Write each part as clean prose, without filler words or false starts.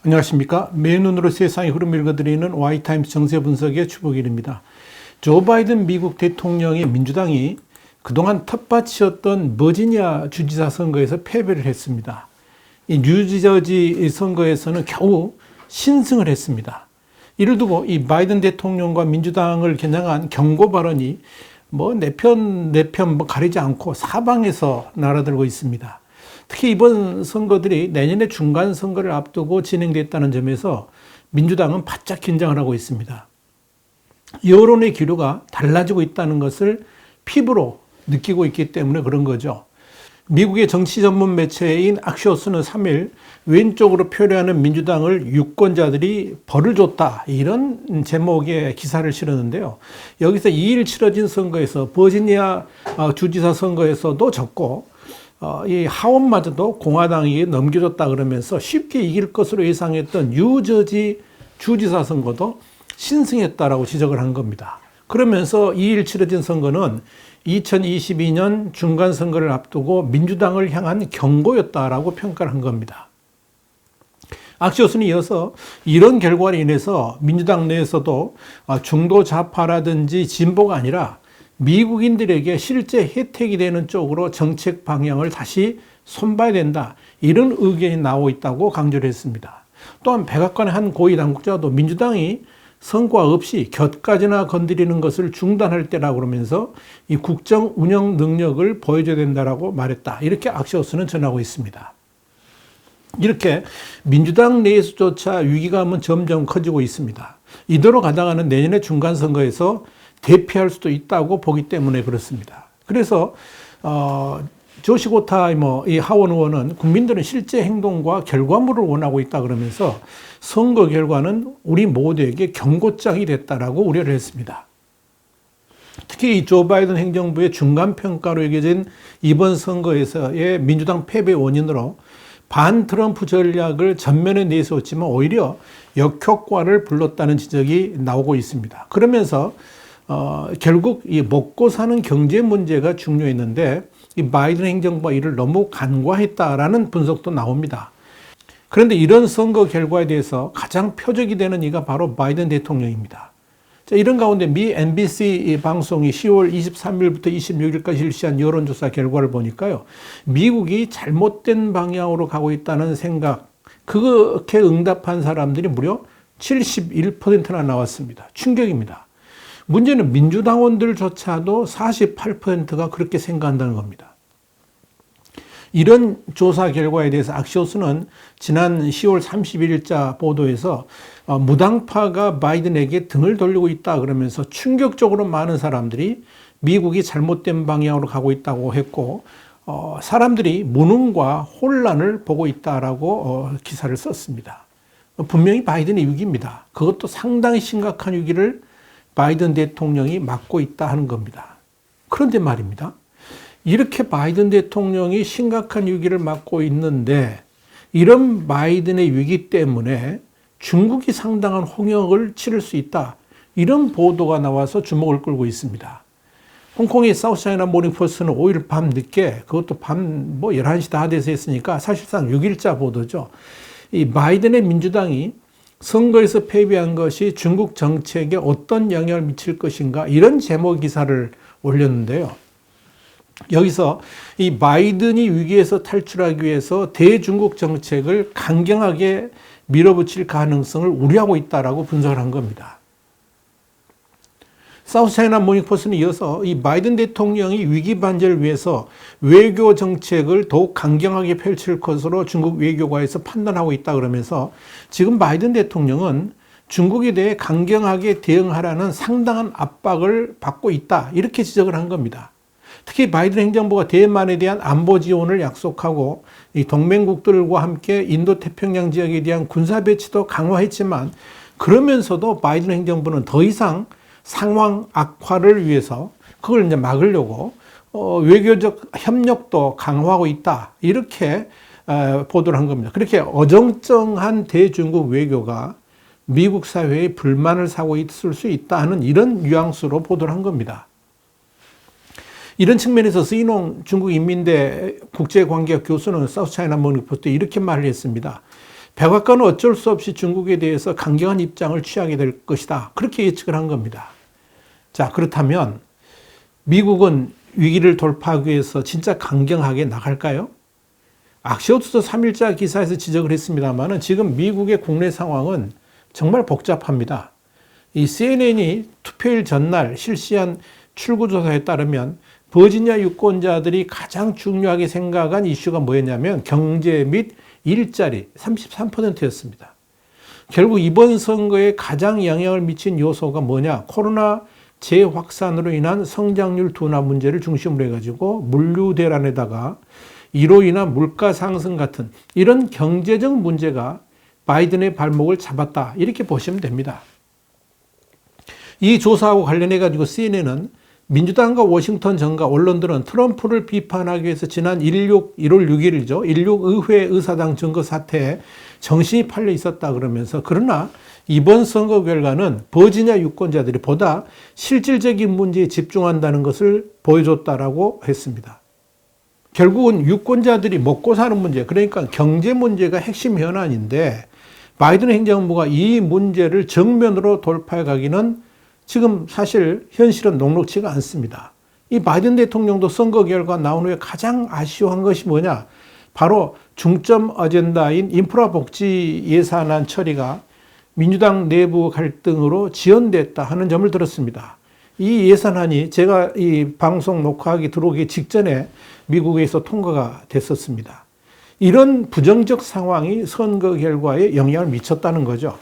안녕하십니까. 맨눈으로 세상의 흐름 읽어드리는 Y타임스 정세 분석의 추복일입니다. 조 바이든 미국 대통령의 민주당이 그동안 텃밭이었던 버지니아 주지사 선거에서 패배를 했습니다. 이 뉴저지 선거에서는 겨우 신승을 했습니다. 이를 두고 이 바이든 대통령과 민주당을 겨냥한 경고 발언이 내 편 가리지 않고 사방에서 날아들고 있습니다. 특히 이번 선거들이 내년에 중간 선거를 앞두고 진행됐다는 점에서 민주당은 바짝 긴장을 하고 있습니다. 여론의 기류가 달라지고 있다는 것을 피부로 느끼고 있기 때문에 그런 거죠. 미국의 정치 전문 매체인 악시오스는 3일 왼쪽으로 표류하는 민주당을 유권자들이 벌을 줬다, 이런 제목의 기사를 실었는데요. 여기서 2일 치러진 선거에서 버지니아 주지사 선거에서도 졌고 이 하원마저도 공화당이 넘겨줬다 그러면서 쉽게 이길 것으로 예상했던 뉴저지 주지사 선거도 신승했다라고 지적을 한 겁니다. 그러면서 2일 치러진 선거는 2022년 중간 선거를 앞두고 민주당을 향한 경고였다라고 평가를 한 겁니다. 악시오스는 이어서 이런 결과로 인해서 민주당 내에서도 중도 좌파라든지 진보가 아니라 미국인들에게 실제 혜택이 되는 쪽으로 정책 방향을 다시 손봐야 된다, 이런 의견이 나오고 있다고 강조를 했습니다. 또한 백악관의 한 고위 당국자도 민주당이 성과 없이 곁까지나 건드리는 것을 중단할 때라고 그러면서 이 국정 운영 능력을 보여줘야 된다라고 말했다, 이렇게 악시오스는 전하고 있습니다. 이렇게 민주당 내에서조차 위기감은 점점 커지고 있습니다. 이대로 가다가는 내년의 중간 선거에서 대피할 수도 있다고 보기 때문에 그렇습니다. 그래서 조시 고타이머 이 하원 의원은 국민들은 실제 행동과 결과물을 원하고 있다 그러면서 선거 결과는 우리 모두에게 경고장이 됐다라고 우려를 했습니다. 특히 이 조 바이든 행정부의 중간 평가로 여겨진 이번 선거에서의 민주당 패배 원인으로 반 트럼프 전략을 전면에 내세웠지만 오히려 역효과를 불렀다는 지적이 나오고 있습니다. 그러면서 결국 이 먹고 사는 경제 문제가 중요했는데 이 바이든 행정부가 이를 너무 간과했다라는 분석도 나옵니다. 그런데 이런 선거 결과에 대해서 가장 표적이 되는 이가 바로 바이든 대통령입니다. 자, 이런 가운데 미 NBC 방송이 10월 23일부터 26일까지 실시한 여론조사 결과를 보니까요, 미국이 잘못된 방향으로 가고 있다는 생각, 그렇게 응답한 사람들이 무려 71%나 나왔습니다. 충격입니다. 문제는 민주당원들조차도 48%가 그렇게 생각한다는 겁니다. 이런 조사 결과에 대해서 악시오스는 지난 10월 31일자 보도에서 무당파가 바이든에게 등을 돌리고 있다 그러면서 충격적으로 많은 사람들이 미국이 잘못된 방향으로 가고 있다고 했고, 사람들이 무능과 혼란을 보고 있다라고 기사를 썼습니다. 분명히 바이든의 위기입니다. 그것도 상당히 심각한 위기를 바이든 대통령이 맡고 있다 하는 겁니다. 그런데 말입니다, 이렇게 바이든 대통령이 심각한 위기를 맡고 있는데 이런 바이든의 위기 때문에 중국이 상당한 홍역을 치를 수 있다, 이런 보도가 나와서 주목을 끌고 있습니다. 홍콩의 사우스차이나 모닝포스트는 5일 밤 늦게, 그것도 밤 11시 다 돼서 했으니까 사실상 6일자 보도죠. 이 바이든의 민주당이 선거에서 패배한 것이 중국 정책에 어떤 영향을 미칠 것인가, 이런 제목 기사를 올렸는데요. 여기서 이 바이든이 위기에서 탈출하기 위해서 대중국 정책을 강경하게 밀어붙일 가능성을 우려하고 있다라고 분석을 한 겁니다. 사우스차이나 모닝포스트는 이어서 이 바이든 대통령이 위기 반제를 위해서 외교 정책을 더욱 강경하게 펼칠 것으로 중국 외교가에서 판단하고 있다 그러면서 지금 바이든 대통령은 중국에 대해 강경하게 대응하라는 상당한 압박을 받고 있다, 이렇게 지적을 한 겁니다. 특히 바이든 행정부가 대만에 대한 안보 지원을 약속하고 이 동맹국들과 함께 인도 태평양 지역에 대한 군사 배치도 강화했지만, 그러면서도 바이든 행정부는 더 이상 상황 악화를 위해서 그걸 이제 막으려고 외교적 협력도 강화하고 있다, 이렇게 보도를 한 겁니다. 그렇게 어정쩡한 대중국 외교가 미국 사회에 불만을 사고 있을 수 있다는 이런 뉘앙스로 보도를 한 겁니다. 이런 측면에서 스이농 중국 인민대 국제관계학 교수는 사우스차이나 모닝포스트에 이렇게 말을 했습니다. 백악관은 어쩔 수 없이 중국에 대해서 강경한 입장을 취하게 될 것이다. 그렇게 예측을 한 겁니다. 자, 그렇다면 미국은 위기를 돌파하기 위해서 진짜 강경하게 나갈까요? 악시오투스 3일자 기사에서 지적을 했습니다만 지금 미국의 국내 상황은 정말 복잡합니다. 이 CNN이 투표일 전날 실시한 출구조사에 따르면 버지니아 유권자들이 가장 중요하게 생각한 이슈가 뭐였냐면 경제 및 일자리 33%였습니다. 결국 이번 선거에 가장 영향을 미친 요소가 뭐냐? 코로나 재확산으로 인한 성장률 둔화 문제를 중심으로 해가지고 물류 대란에다가 이로 인한 물가 상승 같은 이런 경제적 문제가 바이든의 발목을 잡았다. 이렇게 보시면 됩니다. 이 조사하고 관련해 가지고 CNN은 민주당과 워싱턴 정가 언론들은 트럼프를 비판하기 위해서 지난 1월 6일이죠. 16 의회 의사당 증거 사태에 정신이 팔려 있었다 그러면서 그러나 이번 선거 결과는 버지니아 유권자들이 보다 실질적인 문제에 집중한다는 것을 보여줬다라고 했습니다. 결국은 유권자들이 먹고 사는 문제, 그러니까 경제 문제가 핵심 현안인데 바이든 행정부가 이 문제를 정면으로 돌파해 가기는 지금 사실 현실은 녹록지가 않습니다. 이 바이든 대통령도 선거 결과 나온 후에 가장 아쉬워한 것이 뭐냐? 바로 중점 어젠다인 인프라 복지 예산안 처리가 민주당 내부 갈등으로 지연됐다 하는 점을 들었습니다. 이 예산안이 제가 이 방송 녹화하기 들어오기 직전에 미국에서 통과가 됐었습니다. 이런 부정적 상황이 선거 결과에 영향을 미쳤다는 거죠.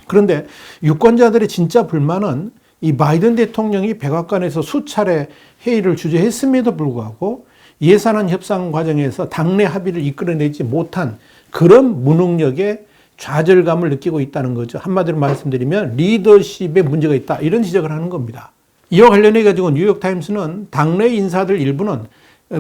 그런데 유권자들의 진짜 불만은 이 바이든 대통령이 백악관에서 수차례 회의를 주재했음에도 불구하고 예산안 협상 과정에서 당내 합의를 이끌어내지 못한 그런 무능력에 좌절감을 느끼고 있다는 거죠. 한마디로 말씀드리면 리더십에 문제가 있다. 이런 지적을 하는 겁니다. 이와 관련해 가지고 뉴욕타임스는 당내 인사들 일부는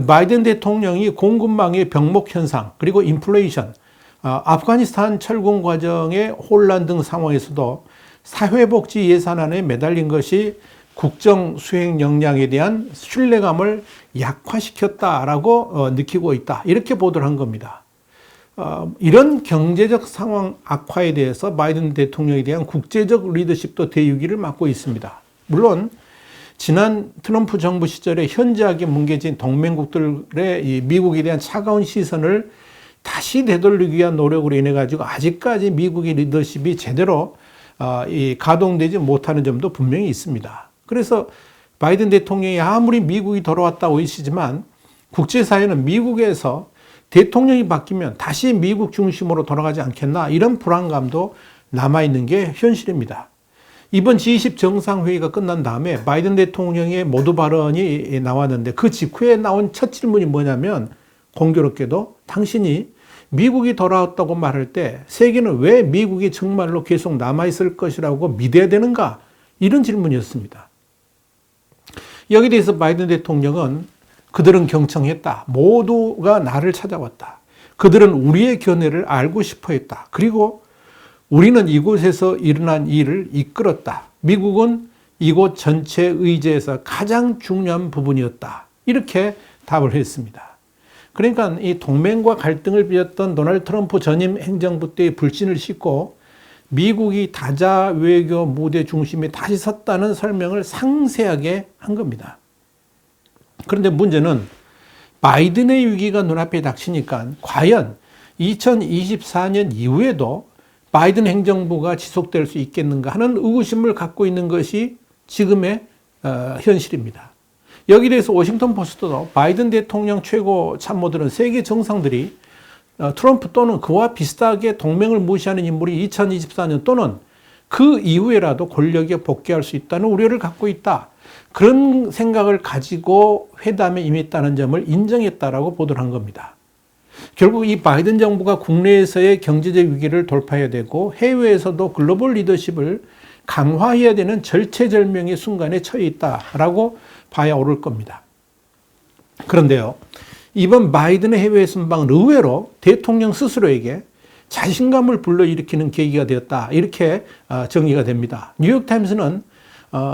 바이든 대통령이 공급망의 병목 현상 그리고 인플레이션, 아프가니스탄 철군 과정의 혼란 등 상황에서도 사회복지 예산안에 매달린 것이 국정 수행 역량에 대한 신뢰감을 약화시켰다라고 느끼고 있다. 이렇게 보도를 한 겁니다. 이런 경제적 상황 악화에 대해서 바이든 대통령에 대한 국제적 리더십도 대유기를 맞고 있습니다. 물론 지난 트럼프 정부 시절에 현저하게 뭉개진 동맹국들의 이 미국에 대한 차가운 시선을 다시 되돌리기 위한 노력으로 인해 가지고 아직까지 미국의 리더십이 제대로 가동되지 못하는 점도 분명히 있습니다. 그래서 바이든 대통령이 아무리 미국이 돌아왔다고 하시지만 국제사회는 미국에서 대통령이 바뀌면 다시 미국 중심으로 돌아가지 않겠나 이런 불안감도 남아있는 게 현실입니다. 이번 G20 정상회의가 끝난 다음에 바이든 대통령의 모두 발언이 나왔는데 그 직후에 나온 첫 질문이 뭐냐면 공교롭게도 당신이 미국이 돌아왔다고 말할 때 세계는 왜 미국이 정말로 계속 남아있을 것이라고 믿어야 되는가? 이런 질문이었습니다. 여기에 대해서 바이든 대통령은 그들은 경청했다. 모두가 나를 찾아왔다. 그들은 우리의 견해를 알고 싶어 했다. 그리고 우리는 이곳에서 일어난 일을 이끌었다. 미국은 이곳 전체 의제에서 가장 중요한 부분이었다. 이렇게 답을 했습니다. 그러니까 이 동맹과 갈등을 빚었던 도널드 트럼프 전임 행정부 때의 불신을 싣고 미국이 다자 외교 무대 중심에 다시 섰다는 설명을 상세하게 한 겁니다. 그런데 문제는 바이든의 위기가 눈앞에 닥치니까 과연 2024년 이후에도 바이든 행정부가 지속될 수 있겠는가 하는 의구심을 갖고 있는 것이 지금의 현실입니다. 여기에 대해서 워싱턴 포스트도 바이든 대통령 최고 참모들은 세계 정상들이 트럼프 또는 그와 비슷하게 동맹을 무시하는 인물이 2024년 또는 그 이후에라도 권력에 복귀할 수 있다는 우려를 갖고 있다. 그런 생각을 가지고 회담에 임했다는 점을 인정했다라고 보도를 한 겁니다. 결국 이 바이든 정부가 국내에서의 경제적 위기를 돌파해야 되고 해외에서도 글로벌 리더십을 강화해야 되는 절체절명의 순간에 처해 있다라고 봐야 옳을 겁니다. 그런데요, 이번 바이든의 해외 순방은 의외로 대통령 스스로에게 자신감을 불러일으키는 계기가 되었다. 이렇게 정리가 됩니다. 뉴욕타임스는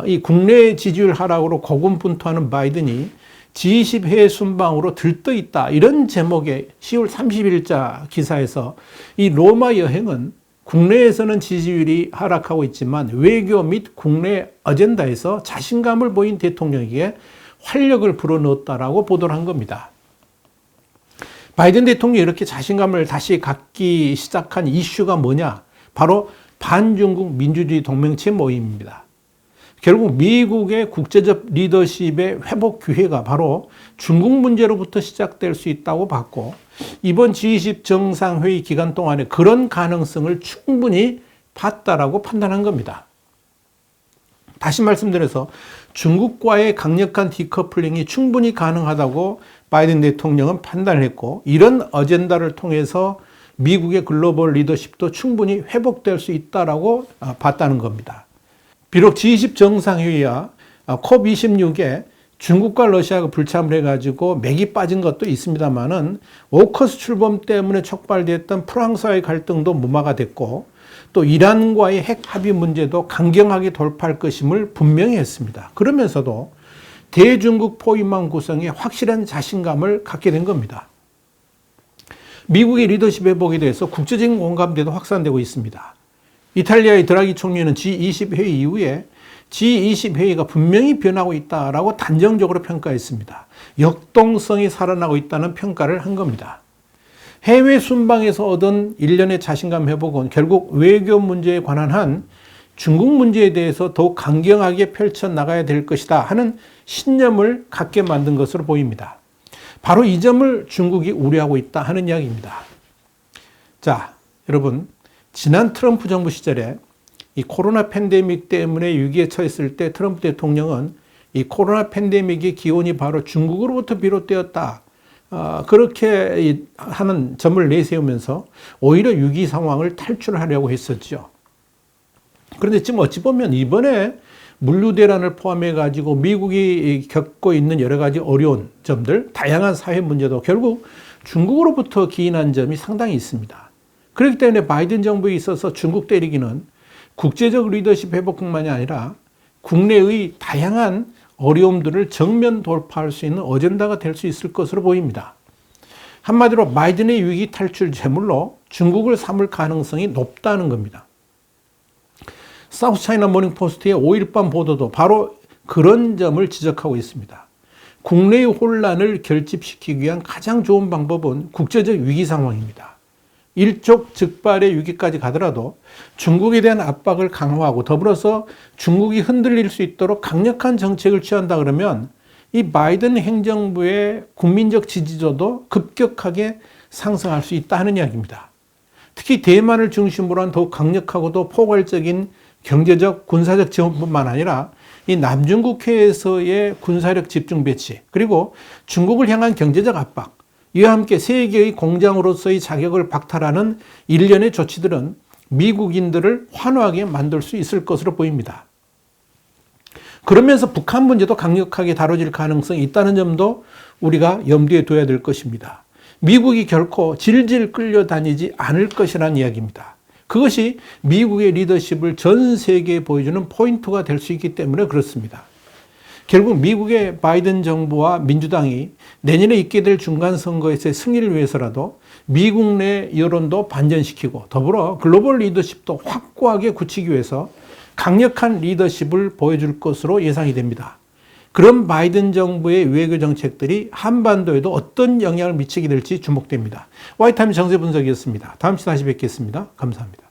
이 국내 지지율 하락으로 고군분투하는 바이든이 G20 해외 순방으로 들떠있다. 이런 제목의 10월 30일자 기사에서 이 로마 여행은 국내에서는 지지율이 하락하고 있지만 외교 및 국내 어젠다에서 자신감을 보인 대통령에게 활력을 불어넣었다라고 보도를 한 겁니다. 바이든 대통령이 이렇게 자신감을 다시 갖기 시작한 이슈가 뭐냐? 바로 반중국 민주주의 동맹체 모임입니다. 결국 미국의 국제적 리더십의 회복 기회가 바로 중국 문제로부터 시작될 수 있다고 봤고, 이번 G20 정상회의 기간 동안에 그런 가능성을 충분히 봤다라고 판단한 겁니다. 다시 말씀드려서 중국과의 강력한 디커플링이 충분히 가능하다고 바이든 대통령은 판단을 했고, 이런 어젠다를 통해서 미국의 글로벌 리더십도 충분히 회복될 수 있다라고 봤다는 겁니다. 비록 G20 정상회의와 COP26에 중국과 러시아가 불참을 해가지고 맥이 빠진 것도 있습니다만은 오커스 출범 때문에 촉발됐던 프랑스와의 갈등도 무마가 됐고, 또 이란과의 핵 합의 문제도 강경하게 돌파할 것임을 분명히 했습니다. 그러면서도 대중국 포위망 구성에 확실한 자신감을 갖게 된 겁니다. 미국의 리더십 회복에 대해서 국제적인 공감대도 확산되고 있습니다. 이탈리아의 드라기 총리는 G20 회의 이후에 G20 회의가 분명히 변하고 있다라고 단정적으로 평가했습니다. 역동성이 살아나고 있다는 평가를 한 겁니다. 해외 순방에서 얻은 일련의 자신감 회복은 결국 외교 문제에 관한 한 중국 문제에 대해서 더욱 강경하게 펼쳐나가야 될 것이다 하는 신념을 갖게 만든 것으로 보입니다. 바로 이 점을 중국이 우려하고 있다 하는 이야기입니다. 자, 여러분, 지난 트럼프 정부 시절에 이 코로나 팬데믹 때문에 위기에 처했을 때 트럼프 대통령은 이 코로나 팬데믹의 기원이 바로 중국으로부터 비롯되었다. 그렇게 하는 점을 내세우면서 오히려 위기 상황을 탈출하려고 했었죠. 그런데 지금 어찌 보면 이번에 물류대란을 포함해 가지고 미국이 겪고 있는 여러 가지 어려운 점들, 다양한 사회 문제도 결국 중국으로부터 기인한 점이 상당히 있습니다. 그렇기 때문에 바이든 정부에 있어서 중국 때리기는 국제적 리더십 회복뿐만이 아니라 국내의 다양한 어려움들을 정면 돌파할 수 있는 어젠다가 될 수 있을 것으로 보입니다. 한마디로 바이든의 위기 탈출 제물로 중국을 삼을 가능성이 높다는 겁니다. 사우스 차이나 모닝 포스트의 5.18 보도도 바로 그런 점을 지적하고 있습니다. 국내의 혼란을 결집시키기 위한 가장 좋은 방법은 국제적 위기 상황입니다. 일촉즉발의 위기까지 가더라도 중국에 대한 압박을 강화하고 더불어서 중국이 흔들릴 수 있도록 강력한 정책을 취한다 그러면 이 바이든 행정부의 국민적 지지도도 급격하게 상승할 수 있다 하는 이야기입니다. 특히 대만을 중심으로 한 더욱 강력하고도 포괄적인 경제적, 군사적 지원뿐만 아니라 이 남중국해에서의 군사력 집중 배치, 그리고 중국을 향한 경제적 압박, 이와 함께 세계의 공장으로서의 자격을 박탈하는 일련의 조치들은 미국인들을 환호하게 만들 수 있을 것으로 보입니다. 그러면서 북한 문제도 강력하게 다뤄질 가능성이 있다는 점도 우리가 염두에 둬야 될 것입니다. 미국이 결코 질질 끌려다니지 않을 것이라는 이야기입니다. 그것이 미국의 리더십을 전 세계에 보여주는 포인트가 될 수 있기 때문에 그렇습니다. 결국 미국의 바이든 정부와 민주당이 내년에 있게 될 중간선거에서의 승리를 위해서라도 미국 내 여론도 반전시키고 더불어 글로벌 리더십도 확고하게 굳히기 위해서 강력한 리더십을 보여줄 것으로 예상이 됩니다. 그런 바이든 정부의 외교 정책들이 한반도에도 어떤 영향을 미치게 될지 주목됩니다. 화이트타임즈 정세 분석이었습니다. 다음 시간에 다시 뵙겠습니다. 감사합니다.